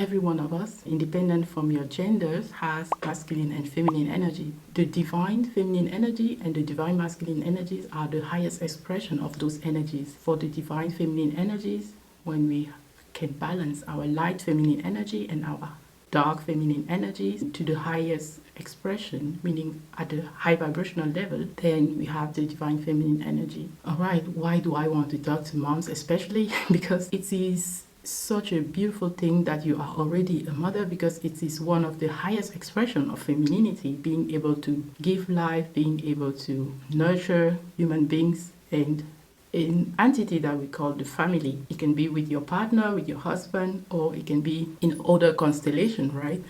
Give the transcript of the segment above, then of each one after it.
every one of us, independent from your genders, has masculine and feminine energy. The divine feminine energy and the divine masculine energies are the highest expression of those energies. For the divine feminine energies, when we can balance our light feminine energy and our dark feminine energies to the highest expression, meaning at the high vibrational level, then we have the divine feminine energy. All right, why do I want to talk to moms especially? Because it is such a beautiful thing that you are already a mother, because it is one of the highest expression of femininity, being able to give life, being able to nurture human beings and an entity that we call the family. It can be with your partner, with your husband, or it can be in other constellation, right?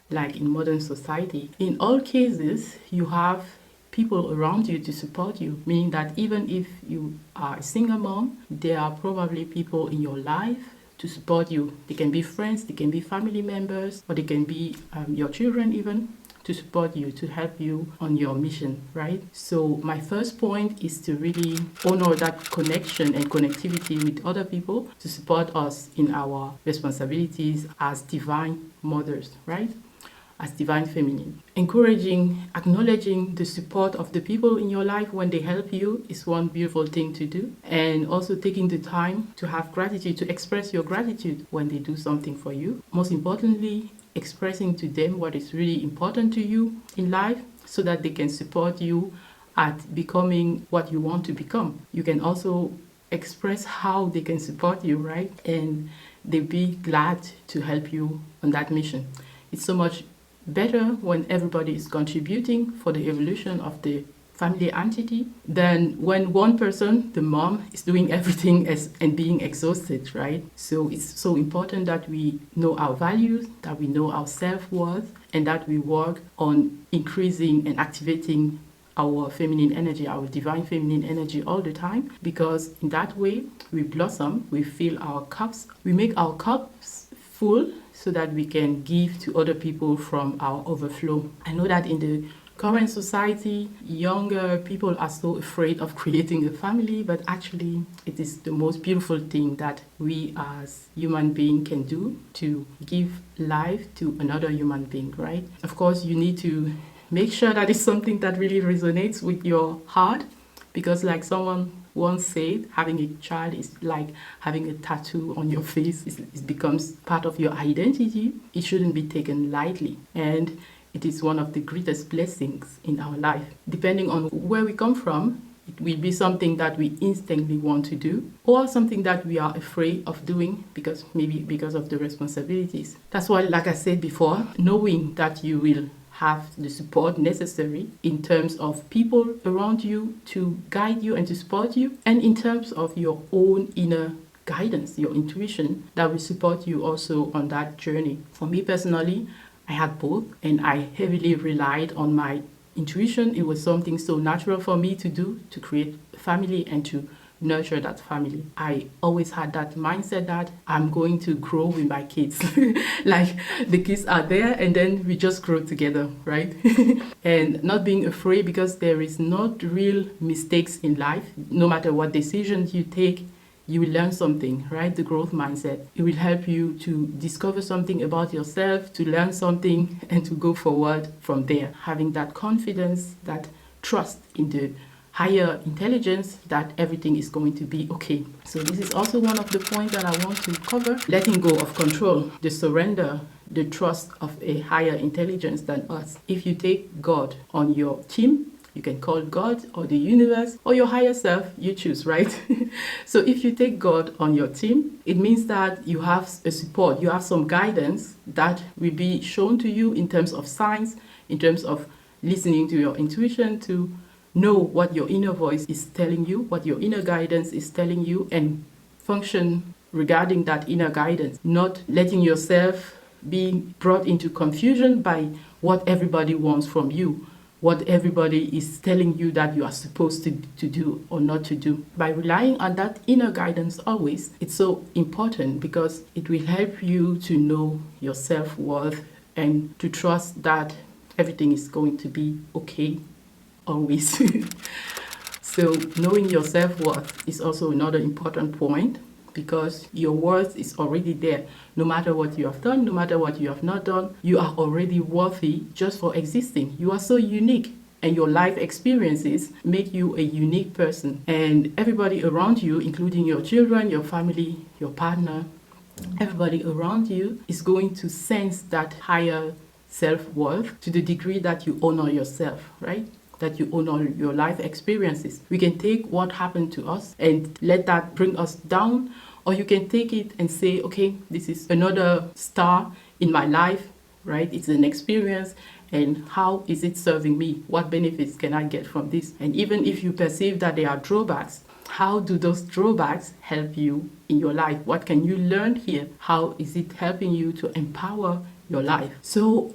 Like in modern society. In all cases, you have people around you to support you, meaning that even if you are a single mom, there are probably people in your life to support you. They can be friends, they can be family members, or they can be your children even, to support you, to help you on your mission, right? So my first point is to really honor that connection and connectivity with other people to support us in our responsibilities as divine mothers, right? As divine feminine. Encouraging, acknowledging the support of the people in your life when they help you is one beautiful thing to do. And also taking the time to have gratitude, to express your gratitude when they do something for you. Most importantly, expressing to them what is really important to you in life so that they can support you at becoming what you want to become. You can also express how they can support you, right? And they'll be glad to help you on that mission. It's so much better when everybody is contributing for the evolution of the family entity than when one person, the mom, is doing everything and being exhausted, right? So it's so important that we know our values, that we know our self-worth, and that we work on increasing and activating our feminine energy, our divine feminine energy all the time, because in that way we blossom, we fill our cups, we make our cups full so that we can give to other people from our overflow. I know that in the current society, younger people are so afraid of creating a family, but actually it is the most beautiful thing that we as human beings can do, to give life to another human being, right? Of course, you need to make sure that it's something that really resonates with your heart, because like someone once said, having a child is like having a tattoo on your face. It becomes part of your identity. It shouldn't be taken lightly. And it is one of the greatest blessings in our life. Depending on where we come from, it will be something that we instantly want to do, or something that we are afraid of doing because of the responsibilities. That's why, like I said before, knowing that you will have the support necessary in terms of people around you to guide you and to support you, and in terms of your own inner guidance, your intuition, that will support you also on that journey. For me personally, I had both, and I heavily relied on my intuition. It was something so natural for me to do, to create a family and to nurture that family. I always had that mindset that I'm going to grow with my kids. Like the kids are there and then we just grow together, right? And not being afraid, because there is not real mistakes in life. No matter what decisions you take, you will learn something, right? The growth mindset. It will help you to discover something about yourself, to learn something, and to go forward from there. Having that confidence, that trust in the higher intelligence that everything is going to be okay. So this is also one of the points that I want to cover. Letting go of control, the surrender, the trust of a higher intelligence than us. If you take God on your team, you can call God or the universe or your higher self, you choose, right? So if you take God on your team, it means that you have a support, you have some guidance that will be shown to you in terms of signs, in terms of listening to your intuition, to know what your inner voice is telling you, what your inner guidance is telling you, and function regarding that inner guidance, not letting yourself be brought into confusion by what everybody wants from you, what everybody is telling you that you are supposed to do or not to do. By relying on that inner guidance always, it's so important because it will help you to know your self-worth and to trust that everything is going to be okay always. So knowing your self-worth is also another important point. because your worth is already there. No matter what you have done, no matter what you have not done, you are already worthy just for existing. You are so unique. And your life experiences make you a unique person. And everybody around you, including your children, your family, your partner, everybody around you is going to sense that higher self-worth to the degree that you honor yourself, right? That you honor your life experiences. We can take what happened to us and let that bring us down, or you can take it and say, okay, this is another star in my life, right? It's an experience. And how is it serving me? What benefits can I get from this? And even if you perceive that there are drawbacks, how do those drawbacks help you in your life? What can you learn here? How is it helping you to empower your life? So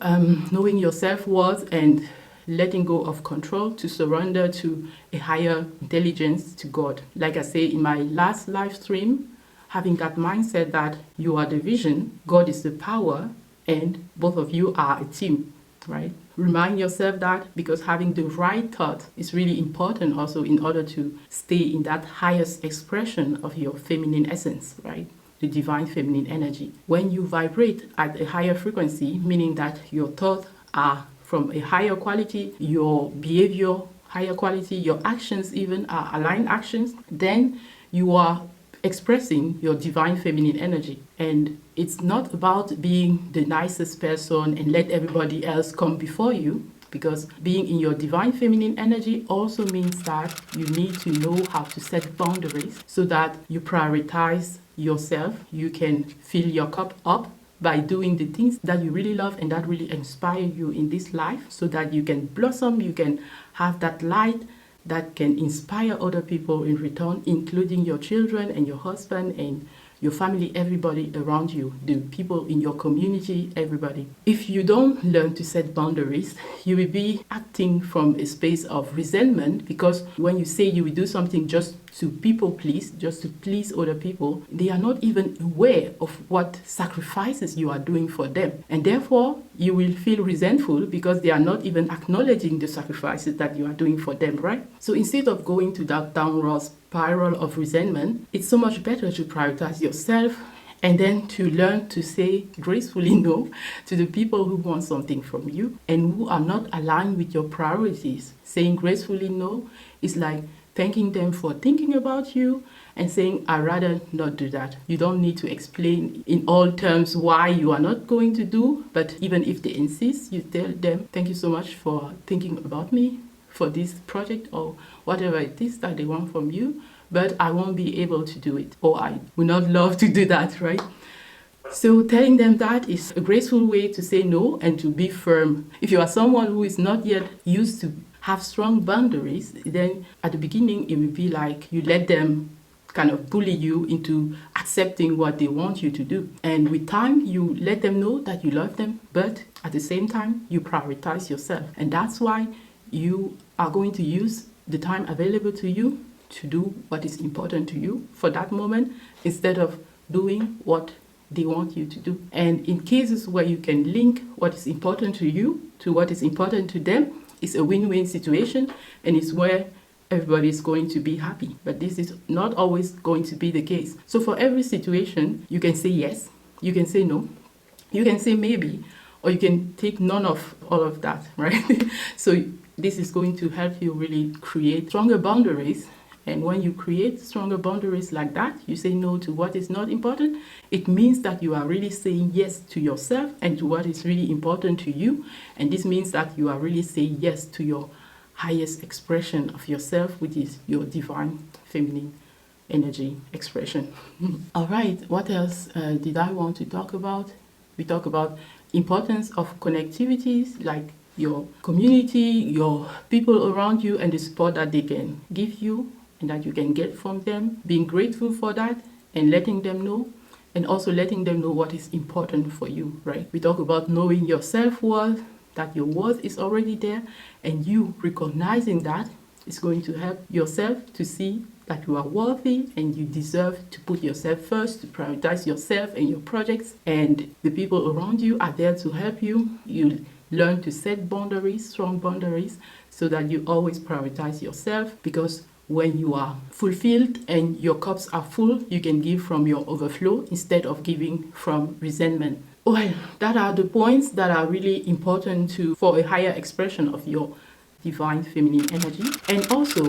knowing your self-worth and letting go of control to surrender to a higher intelligence, to God. Like I say in my last live stream, having that mindset that you are the vision, God is the power, and both of you are a team. Right? Remind yourself that, because having the right thought is really important also in order to stay in that highest expression of your feminine essence, right? The divine feminine energy. When you vibrate at a higher frequency, meaning that your thoughts are from a higher quality, your behavior higher quality, your actions even are aligned actions, then you are expressing your divine feminine energy. And it's not about being the nicest person and let everybody else come before you, because being in your divine feminine energy also means that you need to know how to set boundaries so that you prioritize yourself. You can fill your cup up by doing the things that you really love and that really inspire you in this life, so that you can blossom, you can have that light that can inspire other people in return, including your children and your husband and your family, everybody around you, the people in your community, everybody. If you don't learn to set boundaries, you will be acting from a space of resentment, because when you say you will do something just to people please, just to please other people, they are not even aware of what sacrifices you are doing for them. And therefore, you will feel resentful because they are not even acknowledging the sacrifices that you are doing for them, right? So instead of going to that downward spiral of resentment, it's so much better to prioritize yourself and then to learn to say gracefully no to the people who want something from you and who are not aligned with your priorities. Saying gracefully no is like thanking them for thinking about you and saying, I'd rather not do that. You don't need to explain in all terms why you are not going to do, but even if they insist, you tell them, thank you so much for thinking about me for this project or whatever it is that they want from you, but I won't be able to do it, or I would not love to do that, right? So telling them that is a graceful way to say no and to be firm. If you are someone who is not yet used to have strong boundaries, then at the beginning it will be like you let them kind of bully you into accepting what they want you to do. And with time, you let them know that you love them, but at the same time, you prioritize yourself. And that's why you are going to use the time available to you to do what is important to you for that moment, instead of doing what they want you to do. And in cases where you can link what is important to you to what is important to them, it's a win-win situation, and it's where everybody is going to be happy. But this is not always going to be the case. So for every situation, you can say yes, you can say no, you can say maybe, or you can take none of all of that, right? So this is going to help you really create stronger boundaries. And when you create stronger boundaries like that, you say no to what is not important, it means that you are really saying yes to yourself and to what is really important to you. And this means that you are really saying yes to your highest expression of yourself, which is your divine feminine energy expression. All right, what else did I want to talk about? We talk about importance of connectivities, like your community, your people around you, and the support that they can give you and that you can get from them, being grateful for that and letting them know, and also letting them know what is important for you, right? We talk about knowing your self-worth, that your worth is already there, and you recognizing that is going to help yourself to see that you are worthy and you deserve to put yourself first, to prioritize yourself and your projects, and the people around you are there to help you. You learn to set boundaries, strong boundaries, so that you always prioritize yourself, because when you are fulfilled and your cups are full, you can give from your overflow instead of giving from resentment. Well, that are the points that are really important for a higher expression of your divine feminine energy. And also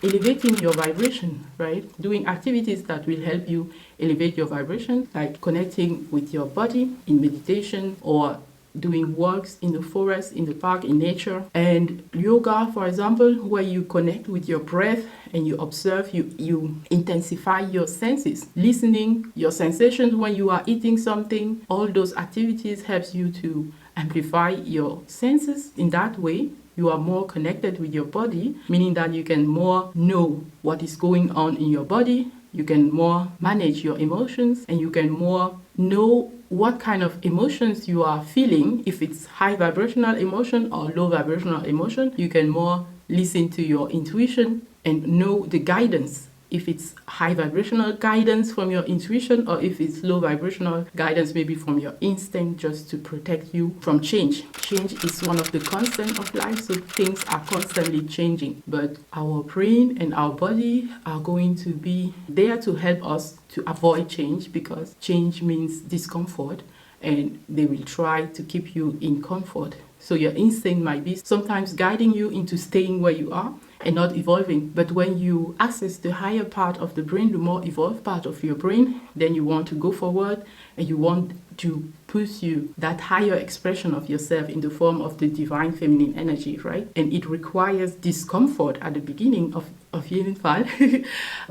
elevating your vibration, right? Doing activities that will help you elevate your vibration, like connecting with your body in meditation, or doing walks in the forest, in the park, in nature. And yoga, for example, where you connect with your breath and you observe, you intensify your senses, listening, your sensations when you are eating something. All those activities helps you to amplify your senses. In that way, you are more connected with your body, meaning that you can more know what is going on in your body, you can more manage your emotions, and you can more know what kind of emotions you are feeling. If it's high vibrational emotion or low vibrational emotion, you can more listen to your intuition and know the guidance. If it's high vibrational guidance from your intuition, or if it's low vibrational guidance maybe from your instinct, just to protect you from change. Change is one of the constants of life, so things are constantly changing. But our brain and our body are going to be there to help us to avoid change, because change means discomfort, and they will try to keep you in comfort. So your instinct might be sometimes guiding you into staying where you are and not evolving. But when you access the higher part of the brain, the more evolved part of your brain, then you want to go forward and you want to pursue that higher expression of yourself in the form of the divine feminine energy, right? And it requires discomfort at the beginning of Healing Fall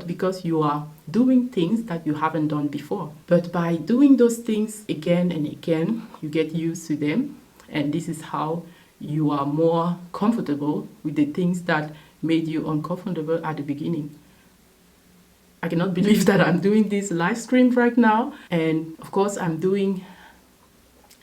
because you are doing things that you haven't done before. But by doing those things again and again, you get used to them. And this is how you are more comfortable with the things that made you uncomfortable at the beginning. I cannot believe that I'm doing this live stream right now. And of course, I'm doing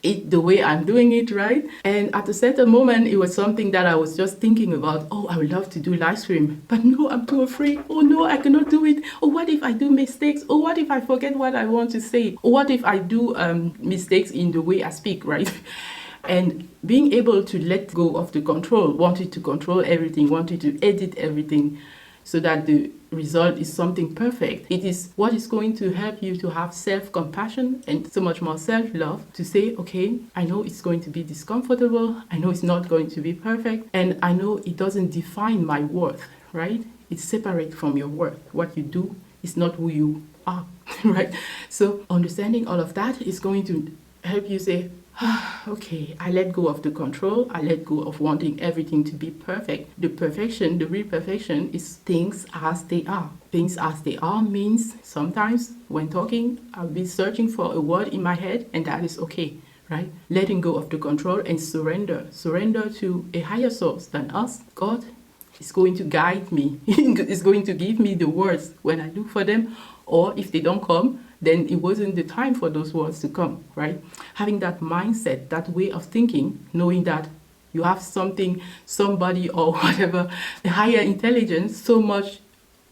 it the way I'm doing it, right? And at a certain moment, it was something that I was just thinking about. Oh, I would love to do live stream, but no, I'm too afraid. Oh no, I cannot do it. Oh, what if I do mistakes? Oh, what if I forget what I want to say? Or what if I do mistakes in the way I speak, right? And being able to let go of the control, wanting to control everything, wanting to edit everything so that the result is something perfect. It is what is going to help you to have self-compassion and so much more self-love to say, okay, I know it's going to be discomfortable. I know it's not going to be perfect. And I know it doesn't define my worth, right? It's separate from your worth. What you do is not who you are, right? So understanding all of that is going to help you say, okay, I let go of the control. I let go of wanting everything to be perfect. The perfection, the real perfection, is things as they are. Things as they are means sometimes when talking, I'll be searching for a word in my head, and that is okay, right? Letting go of the control and surrender. Surrender to a higher source than us. God is going to guide me. Is going to give me the words when I look for them, or if they don't come, then it wasn't the time for those words to come, right? Having that mindset, that way of thinking, knowing that you have something, somebody or whatever, a higher intelligence, so much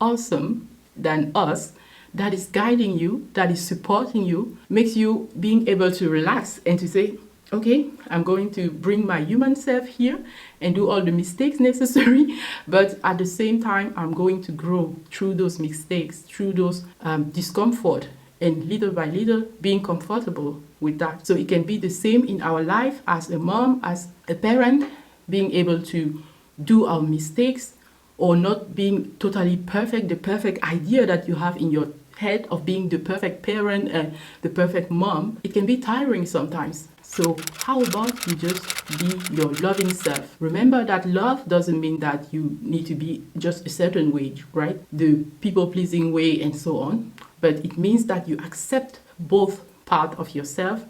awesome than us, that is guiding you, that is supporting you, makes you being able to relax and to say, okay, I'm going to bring my human self here and do all the mistakes necessary, but at the same time, I'm going to grow through those mistakes, through those discomfort, and little by little being comfortable with that. So it can be the same in our life as a mom, as a parent, being able to do our mistakes or not being totally perfect, the perfect idea that you have in your head of being the perfect parent and the perfect mom. It can be tiring sometimes. So how about you just be your loving self? Remember that love doesn't mean that you need to be just a certain way, right? The people-pleasing way and so on. But it means that you accept both part of yourself,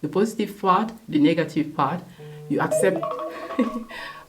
the positive part, the negative part. You accept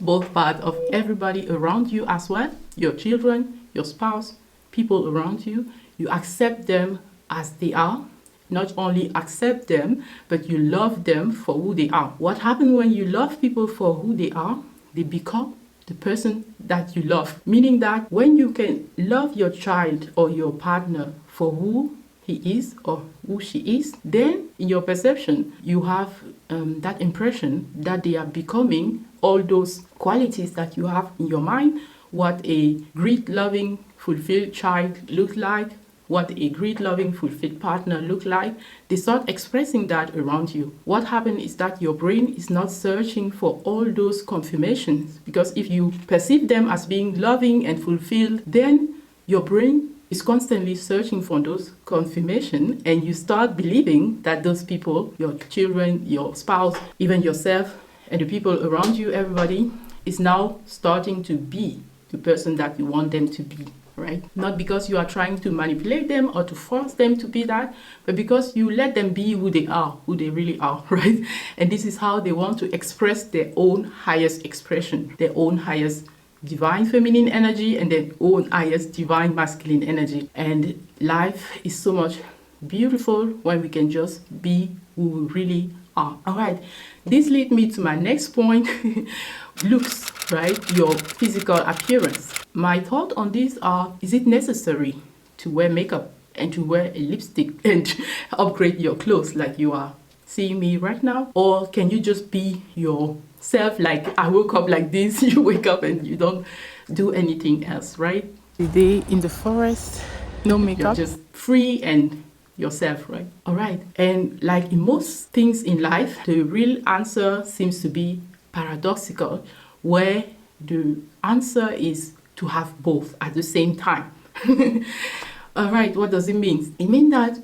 both part of everybody around you as well, your children, your spouse, people around you. You accept them as they are. Not only accept them, but you love them for who they are. What happens when you love people for who they are? They become the person that you love. Meaning that when you can love your child or your partner for who he is or who she is, then in your perception, you have that impression that they are becoming all those qualities that you have in your mind what a great, loving, fulfilled child look like, what a great, loving, fulfilled partner look like. They start expressing that around you. What happens is that your brain is not searching for all those confirmations, because if you perceive them as being loving and fulfilled, then your brain is constantly searching for those confirmation, and you start believing that those people, your children, your spouse, even yourself, and the people around you, everybody, is now starting to be the person that you want them to be, right? Not because you are trying to manipulate them or to force them to be that, but because you let them be who they are, who they really are, right? And this is how they want to express their own highest expression, their own highest divine feminine energy and their own highest divine masculine energy. And life is so much beautiful when we can just be who we really are. All right, this leads me to my next point. Looks, right? Your physical appearance. My thought on this are, is it necessary to wear makeup and to wear a lipstick and upgrade your clothes like you are seeing me right now? Or can you just be yourself, like I woke up like this, you wake up and you don't do anything else, right? Today in the forest, no makeup, you're just free and yourself, right? All right. And like in most things in life, the real answer seems to be paradoxical, where the answer is to have both at the same time. All right, what does it mean? It means that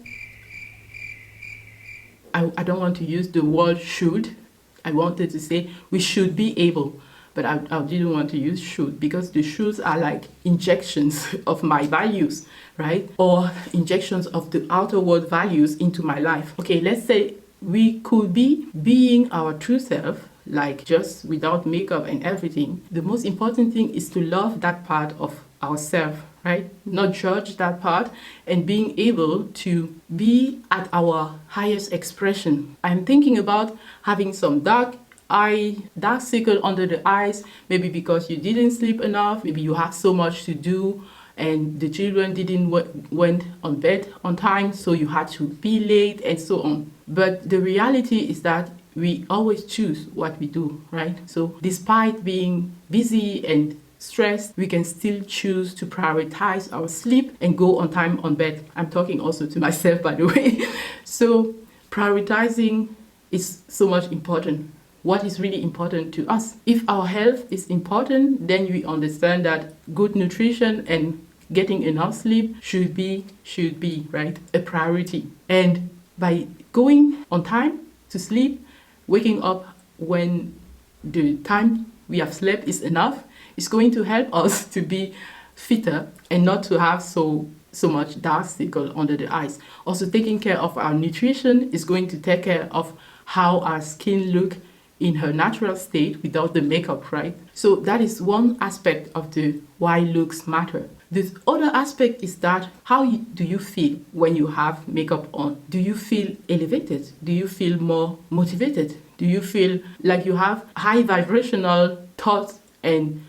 I don't want to use the word should. I wanted to say we should be able, but I didn't want to use should, because the shoulds are like injections of my values, right? Or injections of the outer world values into my life. Okay, let's say we could be being our true self, like just without makeup and everything. The most important thing is to love that part of ourselves, right? Not judge that part, and being able to be at our highest expression. I'm thinking about having some dark circle under the eyes, maybe because you didn't sleep enough, maybe you have so much to do and the children didn't went on bed on time, so you had to be late and so on. But the reality is that we always choose what we do, right? So despite being busy and stressed, we can still choose to prioritize our sleep and go on time on bed. I'm talking also to myself, by the way. So prioritizing is so much important. What is really important to us? If our health is important, then we understand that good nutrition and getting enough sleep should be, right, a priority. And by going on time to sleep, waking up when the time we have slept is enough, is going to help us to be fitter and not to have so much dark circle under the eyes. Also, taking care of our nutrition is going to take care of how our skin look in her natural state without the makeup, right? So that is one aspect of the why looks matter. The other aspect is that do you feel when you have makeup on? Do you feel elevated? Do you feel more motivated? Do you feel like you have high vibrational thoughts and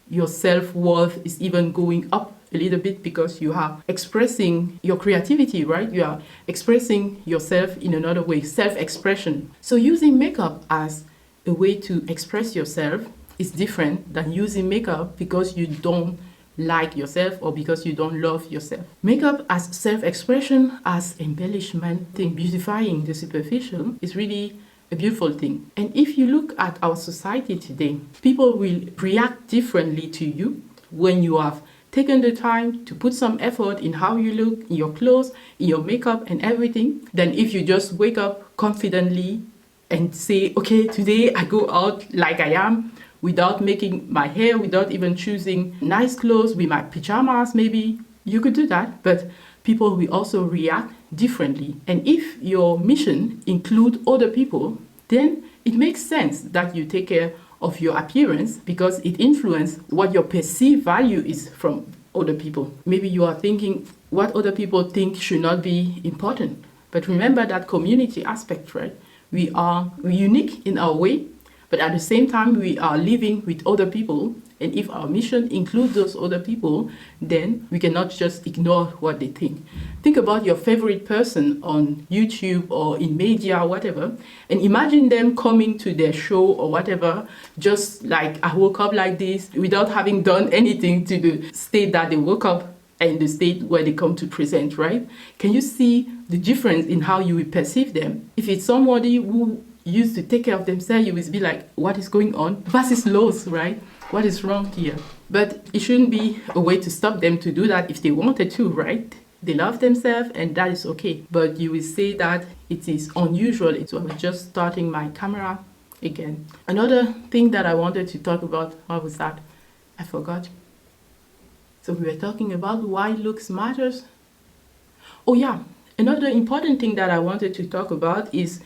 your self-worth is even going up a little bit because you are expressing your creativity, right? You are expressing yourself in another way, self-expression. So using makeup as a way to express yourself is different than using makeup because you don't like yourself or because you don't love yourself. Makeup as self-expression, as embellishment, beautifying the superficial is really a beautiful thing. And if you look at our society today, people will react differently to you when you have taken the time to put some effort in how you look, in your clothes, in your makeup and everything, than if you just wake up confidently and say, okay, today I go out like I am, without making my hair, without even choosing nice clothes, with my pajamas maybe. You could do that, but people will also react differently. And if your mission includes other people, then it makes sense that you take care of your appearance because it influences what your perceived value is from other people. Maybe you are thinking what other people think should not be important. But remember that community aspect, right? We are unique in our way, But at the same time, we are living with other people. And if our mission includes those other people, then we cannot just ignore what they think. Think about your favorite person on YouTube or in media or whatever, and imagine them coming to their show or whatever, just like, I woke up like this, without having done anything to the state that they woke up and the state where they come to present, right? Can you see the difference in how you will perceive them? If it's somebody who used to take care of themselves, you will be like, what is going on? Versus Lowe's, right? What is wrong here? But it shouldn't be a way to stop them to do that if they wanted to, right? They love themselves and that is okay. But you will say that it is unusual. So I'm just starting my camera again. Another thing that I wanted to talk about, what was that? I forgot. So we were talking about why looks matters. Oh yeah, another important thing that I wanted to talk about is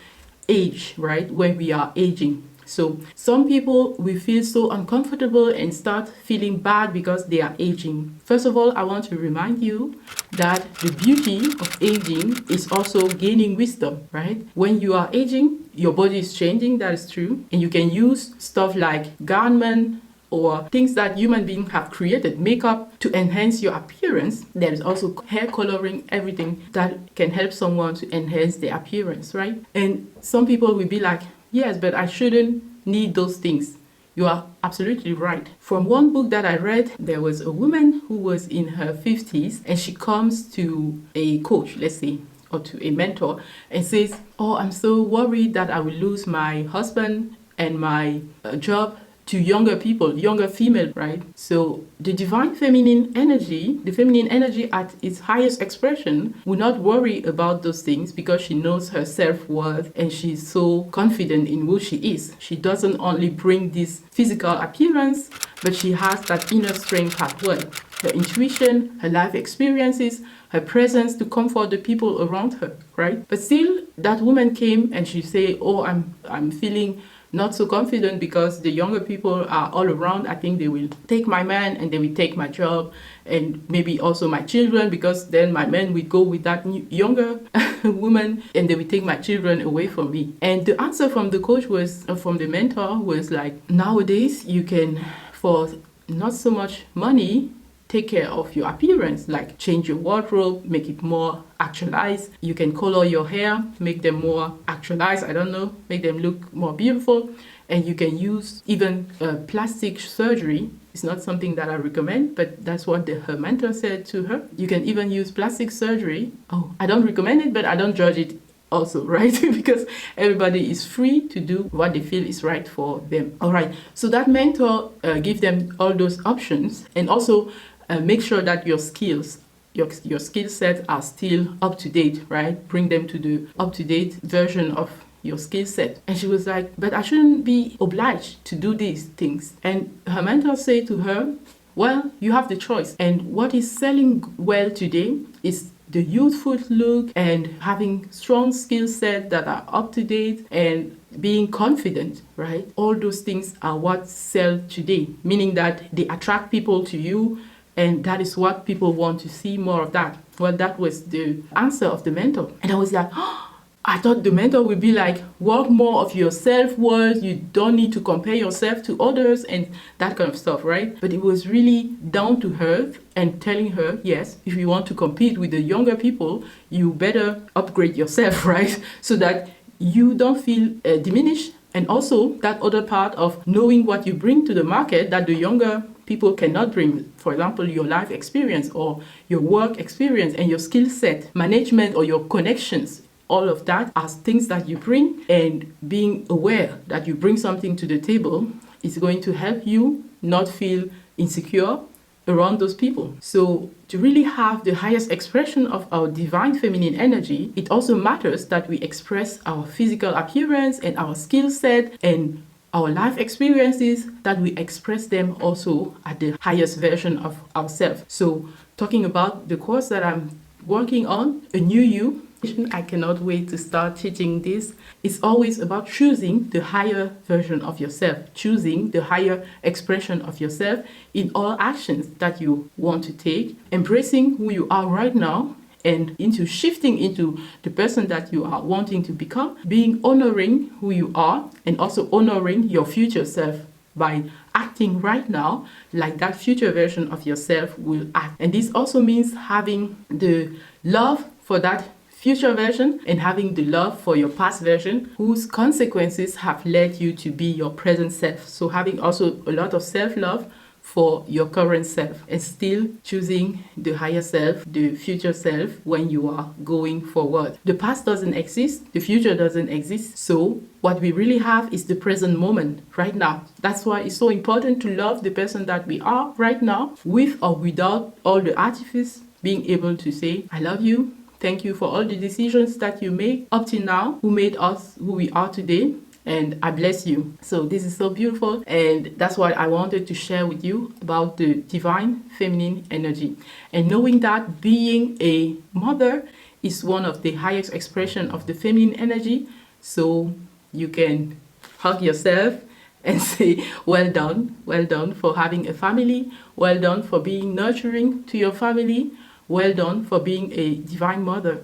age, right? When we are aging. So some people will feel so uncomfortable and start feeling bad because they are aging. First of all, I want to remind you that the beauty of aging is also gaining wisdom, right? When you are aging, your body is changing, that is true. And you can use stuff like garment or things that human beings have created, makeup, to enhance your appearance. There is also hair coloring, everything that can help someone to enhance their appearance, right? And some people will be like, yes, but I shouldn't need those things. You are absolutely right. From one book that I read, there was a woman who was in her 50s and she comes to a coach, let's say, or to a mentor and says, oh, I'm so worried that I will lose my husband and my job to younger people, younger female, right? So the divine feminine energy, the feminine energy at its highest expression, will not worry about those things because she knows her self-worth and she's so confident in who she is. She doesn't only bring this physical appearance, but she has that inner strength as well. Her intuition, her life experiences, her presence to comfort the people around her, right? But still, that woman came and she said, oh, I'm feeling not so confident because the younger people are all around. I think they will take my man and they will take my job and maybe also my children, because then my man will go with that younger woman and they will take my children away from me. And the answer from the coach was, from the mentor was like, nowadays you can, for not so much money, take care of your appearance, like change your wardrobe, make it more actualized. You can color your hair, make them more actualized, I don't know, make them look more beautiful. And you can use even plastic surgery. It's not something that I recommend, but that's what her mentor said to her. You can even use plastic surgery. Oh, I don't recommend it, but I don't judge it also, right? Because everybody is free to do what they feel is right for them. All right, so that mentor give them all those options, and also make sure that your skills, your skill set are still up to date, right? Bring them to the up-to-date version of your skill set. And she was like, but I shouldn't be obliged to do these things. And her mentor said to her, well, you have the choice. And what is selling well today is the youthful look and having strong skill set that are up to date and being confident, right? All those things are what sell today, meaning that they attract people to you. And that is what people want to see, more of that. Well, that was the answer of the mentor. And I was like, oh, I thought the mentor would be like, work more of your self-worth. You don't need to compare yourself to others and that kind of stuff, right? But it was really down to her and telling her, yes, if you want to compete with the younger people, you better upgrade yourself, right? So that you don't feel diminished. And also that other part of knowing what you bring to the market that the younger people cannot bring, for example, your life experience or your work experience and your skill set, management or your connections, all of that as things that you bring, and being aware that you bring something to the table is going to help you not feel insecure around those people. So to really have the highest expression of our divine feminine energy, it also matters that we express our physical appearance and our skill set and our life experiences, that we express them also at the highest version of ourselves. So talking about the course that I'm working on, A New You, I cannot wait to start teaching this. It's always about choosing the higher version of yourself, choosing the higher expression of yourself in all actions that you want to take, embracing who you are right now and into shifting into the person that you are wanting to become, being honoring who you are and also honoring your future self by acting right now like that future version of yourself will act. And this also means having the love for that future version and having the love for your past version whose consequences have led you to be your present self. So having also a lot of self-love for your current self and still choosing the higher self, the future self when you are going forward. The past doesn't exist, the future doesn't exist. So what we really have is the present moment right now. That's why it's so important to love the person that we are right now, with or without all the artifice, being able to say, I love you. Thank you for all the decisions that you make up to now, who made us who we are today. And I bless you. So this is so beautiful. And that's what I wanted to share with you about the divine feminine energy. And knowing that being a mother is one of the highest expression of the feminine energy. So you can hug yourself and say, well done for having a family. Well done for being nurturing to your family. Well done for being a divine mother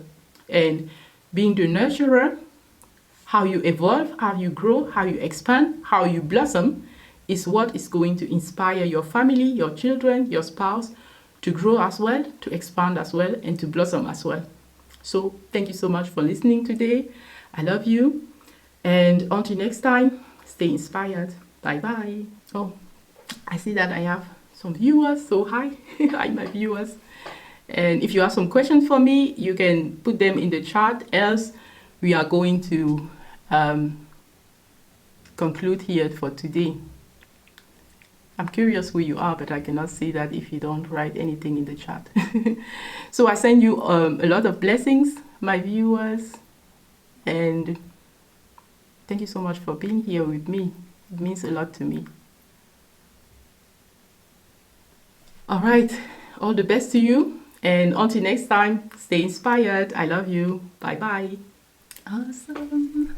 and being the nurturer. How you evolve, how you grow, how you expand, how you blossom is what is going to inspire your family, your children, your spouse to grow as well, to expand as well, and to blossom as well. So thank you so much for listening today. I love you. And until next time, stay inspired. Bye-bye. Oh, I see that I have some viewers. So hi, hi my viewers. And if you have some questions for me, you can put them in the chat. Else, we are going to conclude here for today. I'm curious who you are, but I cannot see that if you don't write anything in the chat. So I send you a lot of blessings, my viewers. And thank you so much for being here with me. It means a lot to me. All right. All the best to you. And until next time, stay inspired. I love you. Bye-bye. Awesome.